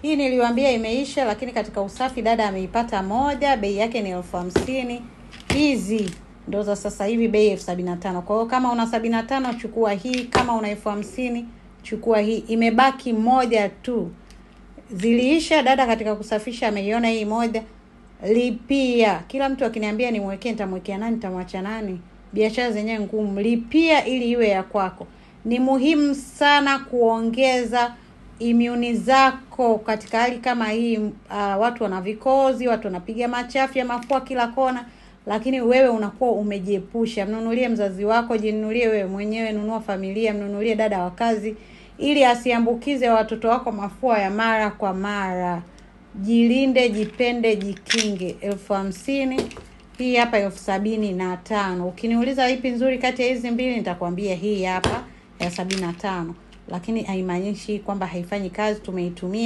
Hii niliwaambia imeisha, lakini katika usafi dada ameipata moja, bei yake ni 50,000. Hizi ndo za sasa hivi bei 75,000. Kwa hiyo kama una 75 chukua hii, kama una 50,000 chukua hii. Imebaki moja tu. Ziliisha, dada katika kusafisha ameiona hii moja. Lipia. Kila mtu akiniambia nimwekee, nitamwekea nani, nitamwacha nani? Biashara zenyewe ngumu. Lipia ili iwe ya kwako. Ni muhimu sana kuongeza immune zako katika hali kama hii. Watu wana vikozi, watu wanapiga machafu ya mafua kila kona, lakini wewe unakuwa umejiepusha. Mnunulie mzazi wako, jinunulie wewe mwenyewe, nunua familia, mnunulie dada wa kazi ili asiambukize watoto wako mafua ya mara kwa mara. Jilinde, jipende, jikinge. 50,000. Hii hapa 75,000. Ukiniuliza ipi nzuri kati ya hizi mbili, nitakwambia hii hapa ya 75. Lakini haimaanishi kwamba haifanyi kazi, tumeitumia.